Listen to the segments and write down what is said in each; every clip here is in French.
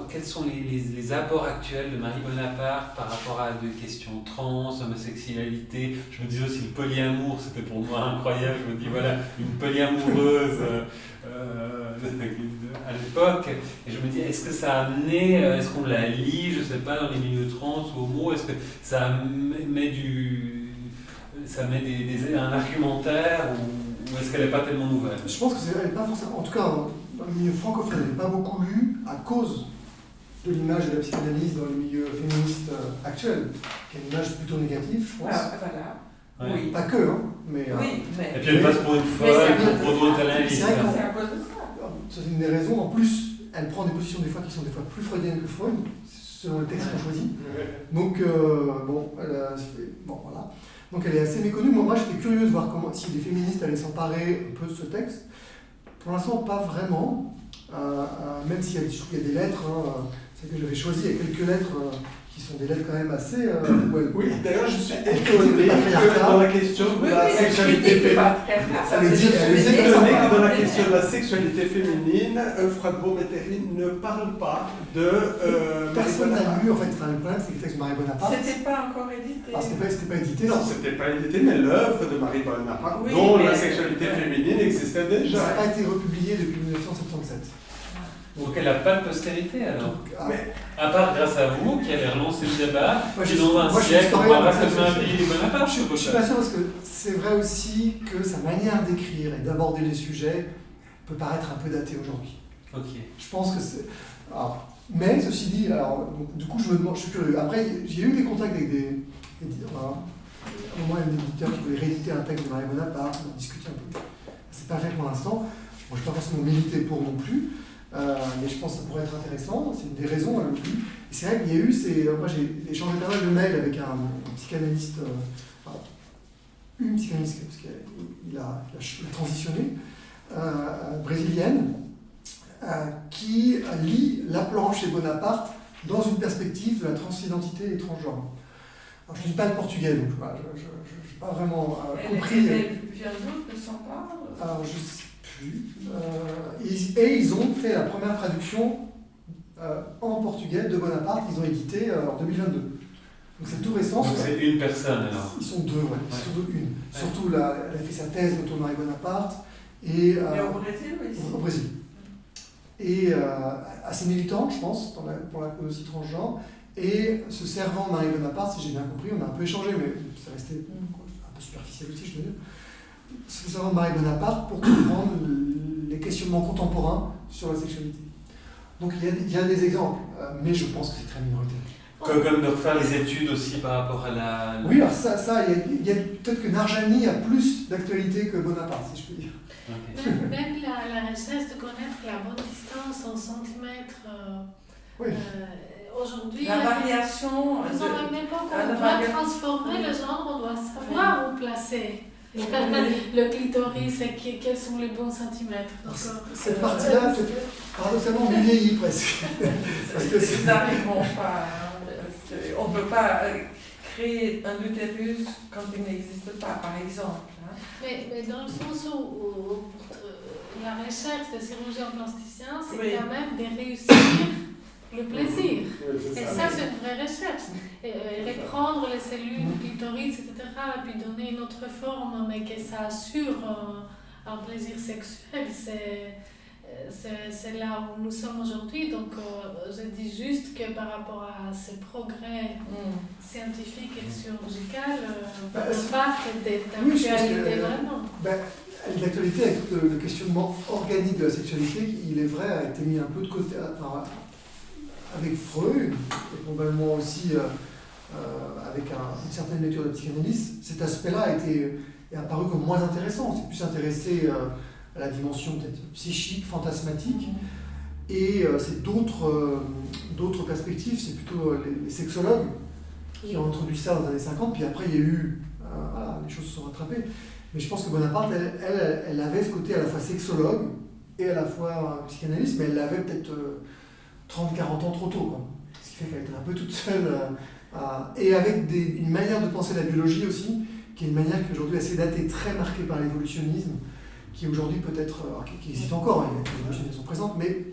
quels sont les apports actuels de Marie Bonaparte par rapport à des questions trans, homosexualité. Je me disais aussi le polyamour, c'était pour moi incroyable. Je me dis voilà, une polyamoureuse à l'époque. Et je me dis, est-ce que ça a amené, est-ce qu'on la lit, je sais pas, dans les milieux trans ou homo, est-ce que ça met un argumentaire ou est-ce qu'elle n'est pas tellement nouvelle? Je pense qu'elle n'est pas forcément, en tout cas dans le milieu francophone, elle n'est pas beaucoup lue à cause de l'image de la psychanalyse dans le milieu féministe actuel, qui est une image plutôt négative, je pense. Ah, voilà. Ouais. Oui. Pas que, hein, mais... Oui, mais... Et puis elle passe pour une folle, pour d'autres elle c'est vrai C'est à cause de ça. C'est une des raisons. En plus, elle prend des positions des fois qui sont des fois plus freudiennes que Freud, selon le texte qu'on choisit. Donc, voilà. Donc elle est assez méconnue. Moi j'étais curieux de voir si des féministes allaient s'emparer un peu de ce texte. Pour l'instant, pas vraiment. Même s'il y a des lettres, c'est que j'avais choisi, il y a quelques lettres qui sont des lettres quand même assez... Oui, d'ailleurs je suis étonné que dans la question de la sexualité féminine, Froidebourg-Métairie ne parle pas de personne n'a lu, en fait, le problème c'est que le texte de Marie Bonaparte... C'était pas encore édité. C'était pas édité. Non, c'était pas édité, mais l'œuvre de Marie Bonaparte, dont la sexualité féminine existait déjà. Ça n'a pas été republié depuis 1977. Donc elle n'a pas de postérité alors. Mais, à part grâce à vous qui avez relancé le débat, moi, qui dans un siècle on parlera de Marie Bonaparte. Je suis pas sûr parce que c'est vrai aussi que sa manière d'écrire et d'aborder les sujets peut paraître un peu datée aujourd'hui. Ok. Je pense que c'est... mais ceci dit, alors, donc, du coup je suis curieux. Après j'ai eu des contacts avec des éditeurs. À un moment il y a des éditeurs qui voulaient rééditer un texte de Marie Bonaparte, on a discuté un peu. C'est pas fait pour l'instant. Moi je ne suis pas forcément milité pour non plus. Mais je pense que ça pourrait être intéressant, c'est une des raisons le plus. Et c'est vrai qu'il y a eu, moi j'ai échangé pas mal de mails avec un psychanalyste, une psychanalyste, parce qu'il a transitionné, brésilienne, qui lit Laplanche et Bonaparte dans une perspective de la transidentité et transgenre. Alors, je ne lis pas le portugais, donc je n'ai pas vraiment compris. Elle vient d'où, ne sent pas Alors, je sais plus. Et ils ont fait la première traduction en portugais de Bonaparte, ils ont édité en 2022. Donc c'est tout récent. Donc c'est une personne alors. Ils sont deux, ouais. Surtout une. Surtout elle a fait sa thèse autour de Marie Bonaparte. Et, mais au Brésil ou ici? Au Brésil. Et assez militante, je pense, pour la cause aussi transgenre. Et se servant de Marie Bonaparte, si j'ai bien compris, on a un peu échangé, mais ça restait un peu superficiel aussi, je veux dire. Se servant de Marie Bonaparte pour comprendre les questionnements contemporains sur la sexualité. Donc il y a des exemples, mais je pense que c'est très minoritaire. Comme de refaire les études aussi par rapport à la... Oui, alors il y a peut-être que Narjani a plus d'actualité que Bonaparte, si je peux dire. Okay. Même la recherche de connaître la bonne distance en centimètres. Oui. Aujourd'hui, la variation. Nous avons une époque où on doit transformer le genre, on doit savoir où placer le clitoris et quels sont les bons centimètres. Cette partie-là, paradoxalement, on vieillit presque. Parce que nous n'arrivons pas. On ne peut pas créer un utérus quand il n'existe pas, par exemple. Mais dans le sens où la recherche des chirurgiens plasticiens, c'est quand même de réussir le plaisir. Et ça, c'est une vraie recherche. Et reprendre les cellules du clitoris, etc., et puis donner une autre forme, mais que ça assure un plaisir sexuel, c'est là où nous sommes aujourd'hui. Donc, je dis juste que par rapport à ces progrès scientifiques et chirurgicaux, Bonaparte est d'actualité vraiment. L'actualité avec le questionnement organique de la sexualité, il est vrai, a été mis un peu de côté. Avec Freud, et probablement aussi avec une certaine lecture de la psychanalyse, cet aspect-là est apparu comme moins intéressant. C'est plus intéressé à la dimension peut-être psychique, fantasmatique, et c'est d'autres perspectives, c'est plutôt les sexologues qui ont introduit ça dans les années 50, puis après il y a eu, les choses se sont rattrapées. Mais je pense que Bonaparte, elle avait ce côté à la fois sexologue et à la fois psychanalyste, mais elle l'avait peut-être 30-40 ans trop tôt, quoi. Ce qui fait qu'elle était un peu toute seule, et avec une manière de penser la biologie aussi, qui est une manière qui aujourd'hui est assez datée, très marquée par l'évolutionnisme, qui aujourd'hui peut-être, qui existe encore, les évolutionnistes sont présentes, mais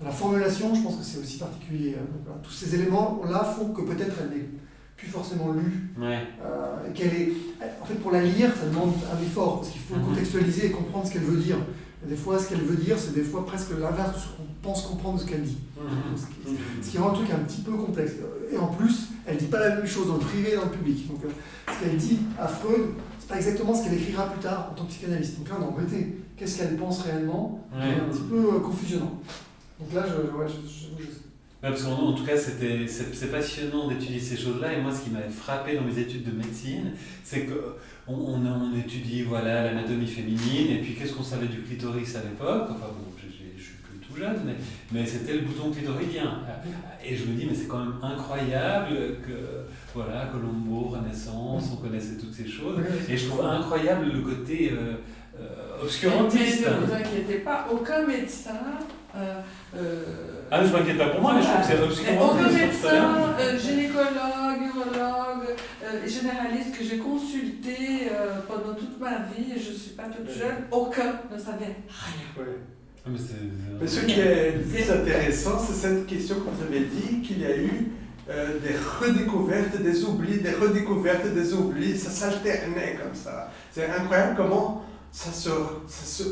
Dans la formulation, je pense que c'est aussi particulier. Donc, voilà, tous ces éléments-là font que peut-être elle n'est plus forcément lue. Et qu'elle est... En fait, pour la lire, ça demande un effort, parce qu'il faut contextualiser et comprendre ce qu'elle veut dire. Et des fois, ce qu'elle veut dire, c'est des fois presque l'inverse de ce qu'on pense comprendre de ce qu'elle dit. Ce qui rend le truc un petit peu complexe. Et en plus, elle ne dit pas la même chose dans le privé et dans le public. Donc, ce qu'elle dit à Freud, c'est pas exactement ce qu'elle écrira plus tard en tant que psychanalyste. Donc là, on est embêté. Qu'est-ce qu'elle pense réellement? C'est un petit peu confusionnant. Donc là, parce qu'en tout cas, c'est passionnant d'étudier ces choses-là. Et moi, ce qui m'avait frappé dans mes études de médecine, c'est qu'on étudie voilà, l'anatomie féminine, et puis qu'est-ce qu'on savait du clitoris à l'époque? Enfin bon, je suis plus tout jeune, mais c'était le bouton clitoridien. Et je me dis, mais c'est quand même incroyable que, voilà, Colombo, Renaissance, on connaissait toutes ces choses. Et je trouve incroyable le côté obscurantiste. Mais ne vous inquiétez pas, aucun médecin... je m'inquiète pas pour moi, mais je trouve que c'est obscurantiste. Aucun médecin, gynécologue, urologue, généraliste que j'ai consulté pendant toute ma vie, et je ne suis pas toute jeune, aucun ne savait rien. Mais ce qui est le plus intéressant, c'est cette question que vous avez dit, qu'il y a eu des redécouvertes, des oublis, des redécouvertes, des oublis, ça s'alternait comme ça. C'est incroyable comment ça se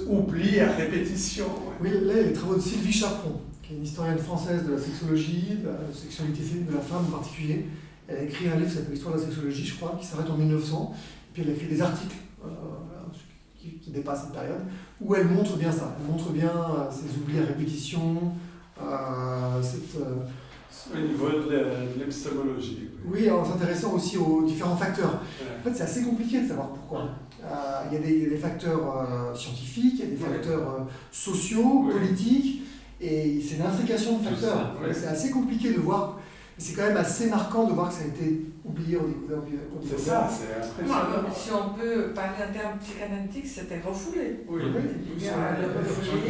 oublie à répétition. Oui, là, il y a les travaux de Sylvie Chaperon, qui est une historienne française de la sexologie, de la sexualité féminine, de la femme en particulier. Elle a écrit un livre qui s'appelle L'histoire de la sexologie, je crois, qui s'arrête en 1900. Et puis elle a écrit des articles qui dépassent cette période, où elle montre bien ça. Elle montre bien ces oublis à répétition, au niveau de l'épistémologie. Oui, en s'intéressant aussi aux différents facteurs. En fait, c'est assez compliqué de savoir pourquoi. Il y a des facteurs scientifiques, il y a des facteurs sociaux, politiques, et c'est une intrication de facteurs. C'est assez compliqué de voir, c'est quand même assez marquant de voir que ça a été oublié, redécouvert. C'est ça, c'est impressionnant. Si on peut parler en termes psychanalytiques, c'était refoulé. Oui.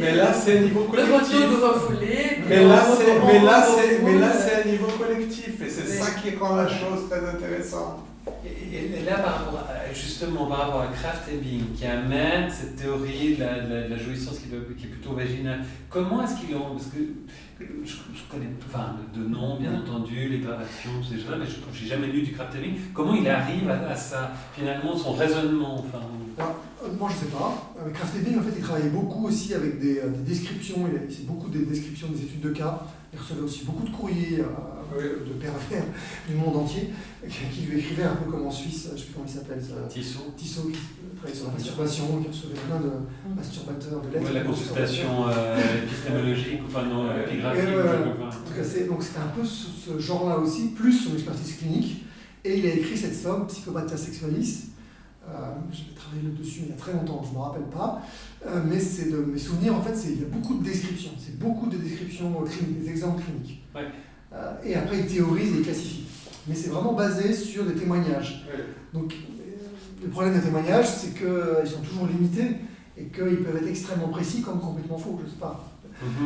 Mais là, c'est un niveau collectif. Le retour de refoulé. Mais là, c'est un niveau collectif, et c'est ça qui rend la chose très intéressante. Et là, justement, par rapport à Krafft Ebing, qui amène cette théorie de la jouissance qui est plutôt vaginale, comment est-ce qu'ils l'ont... Parce que je connais de nom, bien entendu, les perversions, toutes ces choses-là, mais je n'ai jamais lu du Krafft Ebing. Comment il arrive à ça, finalement, son raisonnement Alors, moi, je ne sais pas. Krafft Ebing, en fait, il travaillait beaucoup aussi avec des descriptions, il faisait beaucoup des descriptions des études de cas. Il recevait aussi beaucoup de courriers de pervers du monde entier qui lui écrivaient un peu comme en Suisse, je ne sais plus comment il s'appelle. Tissot, qui travaillait sur la masturbation, qui recevait plein de masturbateurs, de lettres. La consultation épistémologique, épigraphique. Donc c'était un peu ce genre-là aussi, plus son expertise clinique. Et il a écrit cette somme, Psychopathia Sexualis. J'avais travaillé là-dessus il y a très longtemps, je ne me rappelle pas. Mais c'est de mes souvenirs, en fait, il y a beaucoup de descriptions. C'est beaucoup de descriptions cliniques, des exemples cliniques. Ouais. Et après, il théorise et il classifie. Mais c'est vraiment basé sur des témoignages. Ouais. Donc, le problème des témoignages, c'est qu'ils sont toujours limités et qu'ils peuvent être extrêmement précis comme complètement faux, je ne sais pas.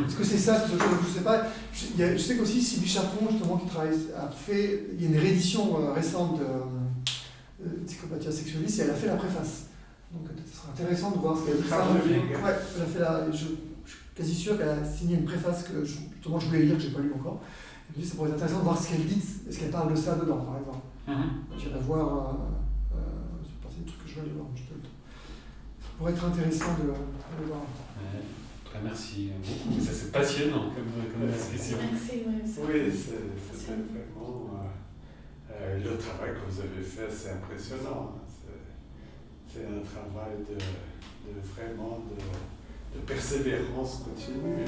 Est-ce que c'est ça, je ne sais pas. Je sais qu'aussi Sylvie Chaperon, justement, qui travaille, il y a une réédition récente de Psychopathia Sexualis et elle a fait la préface. Donc, ce sera intéressant de voir ce qu'elle a fait. Je suis quasi sûr qu'elle a signé une préface que justement je voulais lire, que je n'ai pas lu encore. Et ça pourrait être intéressant de voir ce qu'elle dit, est-ce qu'elle parle de ça dedans, par exemple. J'irai voir, c'est partie des trucs que je vais aller voir, mais je peux le temps. Ça pourrait être intéressant de le voir. Merci beaucoup, c'est passionnant comme discussion. Merci, oui, c'est vraiment... le travail que vous avez fait, c'est impressionnant. C'est un travail de persévérance continue.